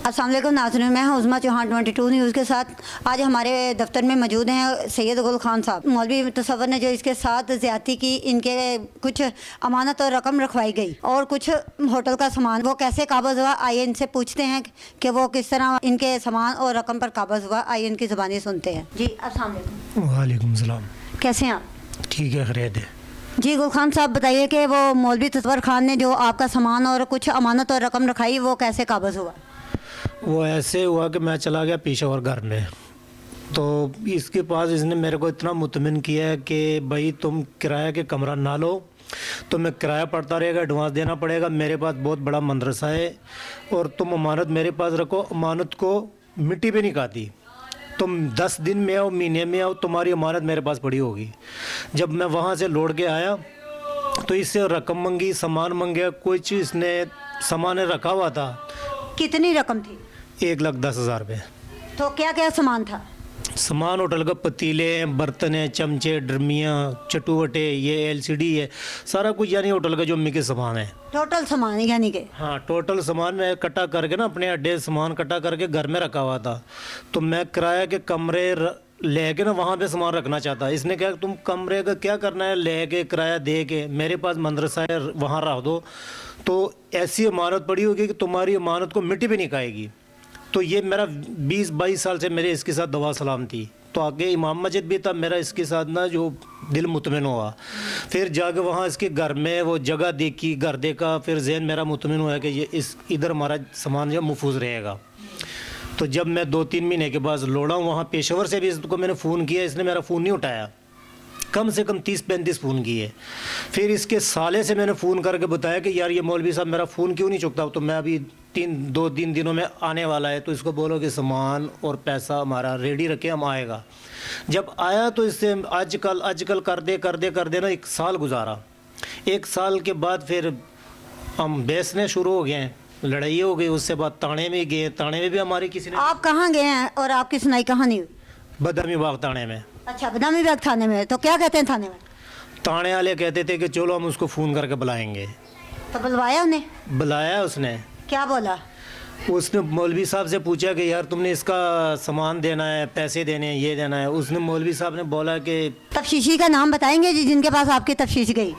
अस्सलाम वालेकुम नाज़रीन, मैं हूं उज़मा चौहान 22 न्यूज़ के साथ। आज हमारे दफ्तर में मौजूद हैं सैयद गुल खान साहब। मौलवी तसव्वुर ने जो इसके साथ ज़्यादती की, इनके कुछ अमानत और रकम रखवाई गई और कुछ होटल का सामान वो कैसे काबज़ हुआ, आइए इनसे पूछते हैं कि वो किस तरह इनके सामान और रकम पर काबज़ हुआ। आइए इनकी ज़ुबानी सुनते हैं। जी अस्सलाम वालेकुम। वालेकुम सलाम। कैसे हैं आप? ठीक है, खैरियत है। जी गुल खान साहब, बताइए कि वो मौलवी तसव्वुर खान ने जो आपका सामान और कुछ अमानत और रकम रखाई, वो कैसे काबज़ हुआ? वो ऐसे हुआ कि मैं चला गया पेशावर घर में, तो इसके पास इसने मेरे को इतना मुतमिन किया है कि भाई तुम किराया के कमरा ना लो, तुम्हें किराया पड़ता रहेगा, एडवांस देना पड़ेगा, मेरे पास बहुत बड़ा मदरसा है और तुम अमानत मेरे पास रखो, अमानत को मिट्टी पे नहीं खाती, तुम 10 दिन में आओ, महीने में आओ, तुम्हारी अमानत मेरे पास पड़ी होगी। जब मैं वहाँ से लौट के आया तो इससे रकम मंगी, सामान मंगे, कुछ इसने सामान रखा हुआ था। कितनी रकम थी? 1,10,000 रुपये। तो क्या क्या सामान था? सामान होटल का पतीले, बर्तन हैं, चमचे, ड्रमियाँ, चटुवटे, ये LCD है, सारा कुछ यानी होटल का जो मिके सामान है। टोटल सामान यानी कि? हाँ, टोटल सामान मैं इकट्ठा करके ना अपने अड्डे सामान इकट्ठा करके घर में रखा हुआ था। तो मैं किराया के कमरे ले के ना वहाँ पे सामान रखना चाहता। इसने कहा तुम कमरे का क्या करना है, ले के किराया दे के, मेरे पास मदरसा है वहाँ रख दो, तो ऐसी अमानत पड़ी होगी कि तुम्हारी अमानत को मिट्टी पे नहीं खाएगी। तो ये मेरा 20-22 साल से मेरे इसके साथ दवा सलाम थी। तो आगे इमाम मस्जिद भी था मेरा इसके साथ ना, जो दिल मुतमिन हुआ। फिर जाके वहाँ इसके घर में वो जगह देखी, घर देखा, फिर जहन मेरा मुतमिन हुआ कि ये इस इधर हमारा सामान जो महफूज रहेगा। तो जब मैं 2-3 महीने के बाद लौटा हूँ वहाँ पेशावर से भी इसको मैंने फ़ोन किया, इसने मेरा फ़ोन नहीं उठाया, कम से कम 30-35 फ़ोन किए। फिर इसके साले से मैंने फ़ोन करके बताया कि यार ये मौलवी साहब मेरा फ़ोन क्यों नहीं चुकता, तो मैं अभी 2-3 दिनों में आने वाला है, तो इसको बोलो कि सामान और पैसा हमारा रेडी रखे, हम आएगा। जब आया तो इससे आजकल कर दे ना 1 साल गुजारा। 1 साल के बाद फिर हम बेचने शुरू हो गए हैं, लड़ाई हो गई, उससे बाद ताने में गए, ताने में भी हमारी किसी ने। आप कहाँ गए हैं और आपकी सुनाई कहाँ नहीं हुई? बदामी बाग थाने में। अच्छा, बदामी बाग थाने में। तो क्या कहते हैं थाने में? थाने वाले कहते थे कि चलो हम उसको फ़ोन करके बुलाएंगे। तो बुलवाया उन्हें? बुलाया उसने। क्या बोला? उसने मौलवी साहब से पूछा कि यार तुमने इसका सामान देना है, पैसे देने हैं, ये देना है। उसने मौलवी साहब ने बोला कि तफ्तीशी का नाम बताएंगे जी जिनके पास आपकी तफ्तीश गई?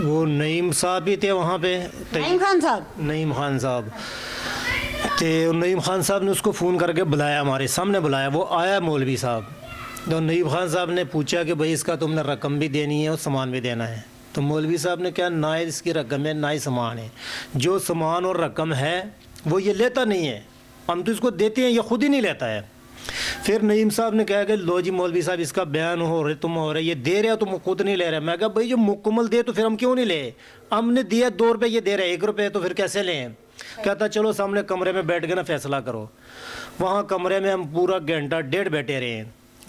वो नईम साहब ही थे वहाँ पे। नईम खान साहब? नईम खान साहब थे। नईम खान साहब ने उसको फ़ोन करके बुलाया, हमारे सामने बुलाया। वो आया मौलवी साहब, तो नईम खान साहब ने पूछा कि भाई इसका तुमने रकम भी देनी है और सामान भी देना है। तो मौलवी साहब ने कहा ना इसकी रकम है ना ही सामान है, जो सामान और रकम है वो ये लेता नहीं है, हम तो इसको देते हैं, ये खुद ही नहीं लेता है। फिर नईम साहब ने कहा कि लो जी मौलवी साहब इसका बयान हो रहे, तुम हो रहे, ये दे रहे हो, तुम खुद नहीं ले रहे। मैं कहा भाई जो मुकम्मल दे तो फिर हम क्यों नहीं ले, हमने दिया 2 रुपये, ये दे रहे 1 रुपये, तो फिर कैसे लें। कहता चलो सामने कमरे में बैठ के ना फैसला करो। वहाँ कमरे में हम पूरा घंटा 1.5 बैठे रहे,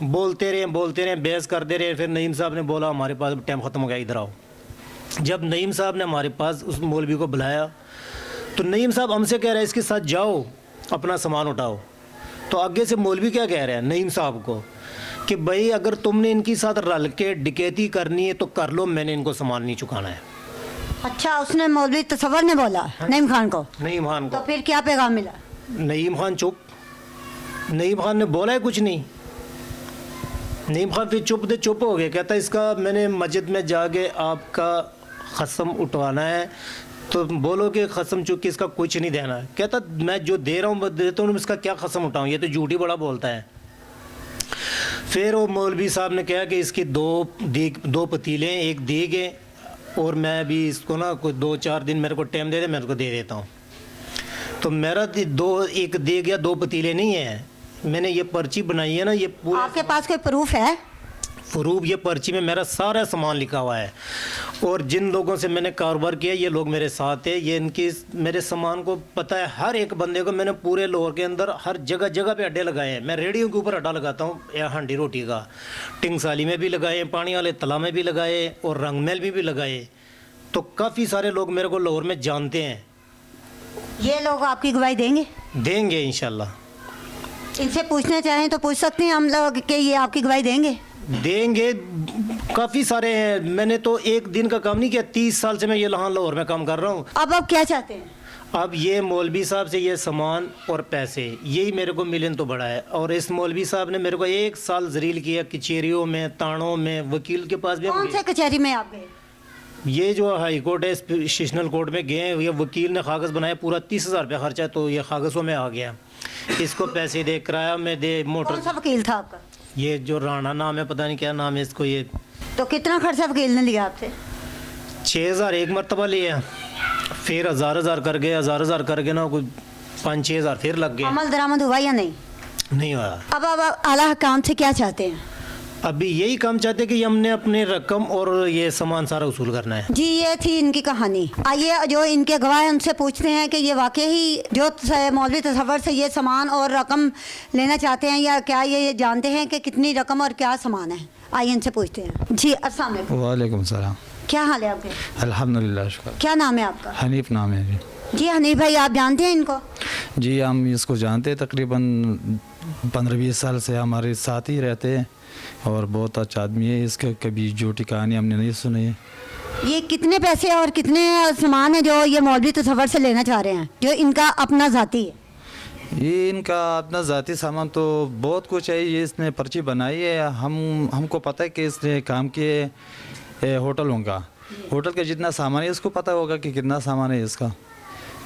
बोलते रहे, बहस करते रहे। फिर नईम साहब ने बोला हमारे पास टाइम ख़त्म हो गया, इधर आओ। जब नईम साहब ने हमारे पास उस मौलवी को बुलाया तो नईम साहब हमसे कह रहे हैं इसके साथ जाओ, अपना सामान उठाओ। तो आगे से मौलवी क्या कह रहे हैं नईम साहब को कि भाई अगर तुमने इनके साथ रल के डकैती करनी है तो कर लो, मैंने इनको सामान नहीं चुकाना है। अच्छा, उसने मौलवी तसव्वुर ने बोला नईम खान को? नईम खान को। तो फिर क्या पैगाम मिला? नईम खान चुप, नईम खान ने बोला है कुछ नहीं। नईम खान फिर चुप हो गए। कहता इसका मैंने मस्जिद में जाके आपका कसम उठवाना है, तो बोलो कि कसम चुप, इसका कुछ नहीं देना है। कहता मैं जो दे रहा हूँ देता हूँ, इसका क्या कसम उठाऊँ, ये तो झूठी बड़ा बोलता है। फिर वो मौलवी साहब ने कहा कि इसकी 2 पतीले, 1 देग है, और मैं भी इसको ना कोई 2-4 दिन मेरे को टाइम दे दे, मैं उसको दे देता हूँ। तो मेरा 1 देग या 2 पतीले नहीं है, मैंने ये पर्ची बनाई है ना, ये पूरा। आपके पास कोई प्रूफ है? प्रूफ ये पर्ची में मेरा सारा सामान लिखा हुआ है, और जिन लोगों से मैंने कारोबार किया ये लोग मेरे साथ है, ये इनकी मेरे सामान को पता है हर एक बंदे को। मैंने पूरे लाहौर के अंदर हर जगह पे अड्डे लगाए हैं। मैं रेडियो के ऊपर अड्डा लगाता हूँ, या हांडी रोटी का, टिंगसाली में भी लगाए, पानी वाले तला में भी लगाए, और रंगमहल में भी लगाए। तो काफ़ी सारे लोग मेरे को लाहौर में जानते हैं। ये लोग आपकी गवाही देंगे? देंगे इंशाल्लाह। इनसे पूछना चाहें तो पूछ सकते हैं हम लोग कि ये आपकी गवाही देंगे? देंगे, काफ़ी सारे हैं। मैंने तो एक दिन का काम नहीं किया, 30 साल से मैं ये लाहौर में काम कर रहा हूँ। अब आप क्या चाहते हैं? اب یہ مولوی صاحب سے یہ سامان اور پیسے یہی میرے کو ملن تو بڑا ہے، اور اس مولوی صاحب نے میرے کو 1 سال ذلیل کیا، کچہریوں میں، تانوں میں، وکیل کے پاس بھی ہم کون گئے۔ سے کچہری میں آپ گئے؟ یہ جو ہائی کورٹ ہے سیشنل کورٹ میں گئے ہیں، یہ وکیل نے کاغذ بنایا، پورا 30,000 روپیہ خرچہ، تو یہ کاغذوں میں آ گیا، اس کو پیسے دے، کرایہ میں دے، موٹر۔ کون سا وکیل تھا آپ کا؟ یہ جو رانا نام ہے، پتہ نہیں کیا نام ہے اس کو، یہ تو کتنا خرچہ وکیل نے لیا آپ سے؟ 6,000 ایک مرتبہ لیا، پھر 1,000 کر گئے، 1,000 کر گئے نا، کوئی 5-6 ہزار پھر لگ گئے، عمل درآمد ہوا یا نہیں؟ نہیں ہوا۔ اب آپ اعلیٰ حکام سے کیا چاہتے ہیں؟ ابھی یہی کام چاہتے کہ ہم نے اپنے رقم اور یہ سامان سارا وصول کرنا ہے۔ جی یہ تھی ان کی کہانی۔ آئیے جو ان کے گواہ ہیں ان سے پوچھتے ہیں کہ یہ واقعی جو مولوی تصور سے یہ سامان اور رقم لینا چاہتے ہیں، یا کیا یہ جانتے ہیں کہ کتنی رقم اور کیا سامان ہے؟ آئیے ان سے پوچھتے ہیں۔ جی السلام علیکم، وعلیکم السلام۔ کیا حال ہے آپ کے؟ الحمدللہ، شکر۔ کیا نام ہے آپ کا؟ حنیف نام ہے جی۔ جی حنیف بھائی، آپ جانتے ہیں ان کو؟ جی ہم اس کو جانتے ہیں، تقریباً 15-20 سال سے ہمارے ساتھ ہی رہتے ہیں، اور بہت اچھا آدمی ہے، اس کے کبھی جھوٹی کہانی ہم نے نہیں سنی ہے۔ یہ کتنے پیسے اور کتنے سامان ہے جو یہ مولوی تصور سے لینا چاہ رہے ہیں، جو ان کا اپنا ذاتی ہے؟ یہ ان کا اپنا ذاتی سامان تو بہت کچھ ہے، یہ اس نے پرچی بنائی ہے، ہم کو پتہ ہے کہ اس نے کام کیے ہوٹلوں کا، ہوٹل کا جتنا سامان ہے اس کو پتہ ہوگا کہ کتنا سامان ہے اس کا۔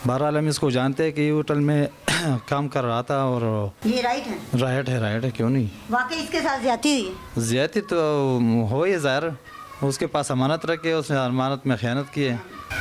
بہرحال ہم اس کو جانتے ہیں کہ یہ ہوٹل میں کام کر رہا تھا، اور یہ رائٹ ہے؟ رائٹ ہے، کیوں نہیں؟ واقعی اس کے ساتھ زیادتی ہوئی ہے؟ زیادتی تو ہو ہی ظاہر، اس کے پاس امانت رکھے، اس نے امانت میں خیانت کی ہے۔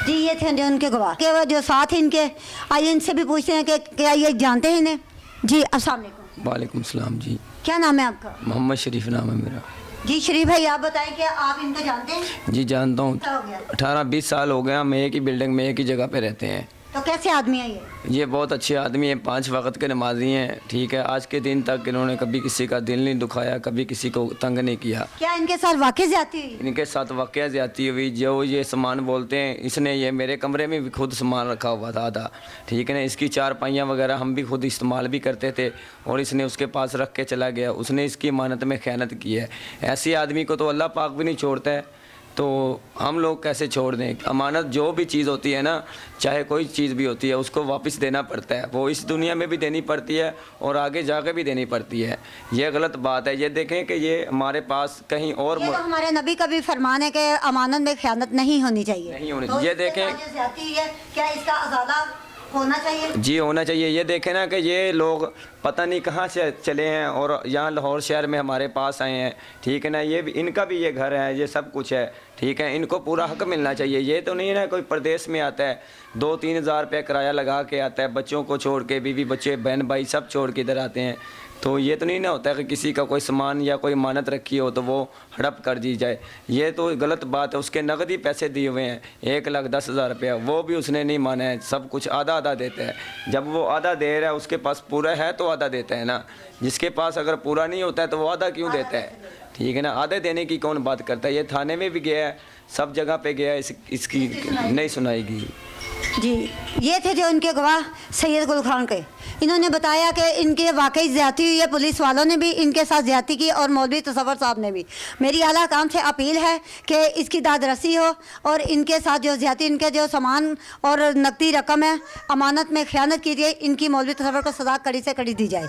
جی یہ تھے جو ان کے گواہ کہ وہ جو ساتھ ان کے، آئیے ان سے بھی پوچھتے ہیں کہ کیا یہ جانتے ہیں انہیں؟ جی السلام علیکم، وعلیکم السلام جی، کیا نام ہے آپ کا؟ محمد شریف نام ہے میرا۔ جی شریف بھائی آپ بتائیں کہ آپ ان کو جانتے ہیں؟ جی جانتا ہوں، کیا ہو گیا؟ 18-20 سال ہو گیا، ہم ایک ہی بلڈنگ میں ایک ہی جگہ پہ رہتے ہیں۔ تو کیسے آدمی ہے یہ بہت اچھے آدمی ہیں، 5 وقت کے نمازی ہیں، ٹھیک ہے، آج کے دن تک انہوں نے کبھی کسی کا دل نہیں دکھایا، کبھی کسی کو تنگ نہیں کیا۔ کیا ان کے ساتھ واقعی زیادتی ہوئی؟ ان کے ساتھ واقعہ زیادتی ہوئی، جو یہ سامان بولتے ہیں، اس نے یہ میرے کمرے میں بھی خود سامان رکھا ہوا تھا، ٹھیک ہے نا، اس کی 4 پائیاں وغیرہ ہم بھی خود استعمال بھی کرتے تھے، اور اس نے اس کے پاس رکھ کے چلا گیا، اس نے اس کی امانت میں خیانت کی ہے۔ ایسی آدمی کو تو اللہ پاک بھی نہیں چھوڑتا ہے، تو ہم لوگ کیسے چھوڑ دیں؟ امانت جو بھی چیز ہوتی ہے نا، چاہے کوئی چیز بھی ہوتی ہے، اس کو واپس دینا پڑتا ہے، وہ اس دنیا میں بھی دینی پڑتی ہے اور آگے جا کے بھی دینی پڑتی ہے۔ یہ غلط بات ہے، یہ دیکھیں کہ یہ ہمارے پاس کہیں اور یہ تو ہمارے نبی کا بھی فرمان ہے کہ امانت میں خیانت نہیں ہونی چاہیے، نہیں ہونی تو چاہیے۔ یہ اس کے دیکھیں، ساتھ جو زیادتی ہے، کیا اس کا ازالہ ہونا چاہیے؟ جی ہونا چاہیے۔ یہ دیکھیں نا کہ یہ لوگ پتہ نہیں کہاں سے چلے ہیں اور یہاں لاہور شہر میں ہمارے پاس آئے ہیں، ٹھیک ہے نا، یہ بھی ان کا بھی یہ گھر ہے، یہ سب کچھ ہے، ٹھیک ہے، ان کو پورا حق ملنا چاہیے۔ یہ تو نہیں ہے نا کوئی پردیس میں آتا ہے 2-3 ہزار روپے کرایہ لگا کے آتا ہے، بچوں کو چھوڑ کے، بیوی بچے بہن بھائی سب چھوڑ کے ادھر آتے ہیں، تو یہ تو نہیں نہ ہوتا ہے کہ کسی کا کوئی سامان یا کوئی امانت رکھی ہو تو وہ ہڑپ کر دی جائے۔ یہ تو غلط بات ہے۔ اس کے نقدی پیسے دیے ہوئے ہیں 1,10,000 روپیہ، وہ بھی اس نے نہیں مانا ہے، سب کچھ آدھا آدھا دیتا ہے۔ جب وہ آدھا دے رہا ہے، اس کے پاس پورا ہے تو آدھا دیتا ہے نا، جس کے پاس اگر پورا نہیں ہوتا ہے تو وہ آدھا کیوں دیتا ہے؟ ٹھیک ہے نا، آدھے دینے کی کون بات کرتا ہے؟ یہ تھانے میں بھی گیا ہے، سب جگہ پہ گیا ہے، اس کی نہیں سنائی گی۔ جی یہ تھے جو ان کے گواہ سید گل خان کے، انہوں نے بتایا کہ ان کے واقعی زیادتی ہوئی ہے، پولیس والوں نے بھی ان کے ساتھ زیادتی کی اور مولوی تصور صاحب نے بھی۔ میری اعلیٰ حکام سے اپیل ہے کہ اس کی داد رسی ہو اور ان کے ساتھ جو زیادتی، ان کے جو سامان اور نقدی رقم ہے، امانت میں خیانت کی جائے، ان کی مولوی تصور کو سزا کڑی سے کڑی دی جائے۔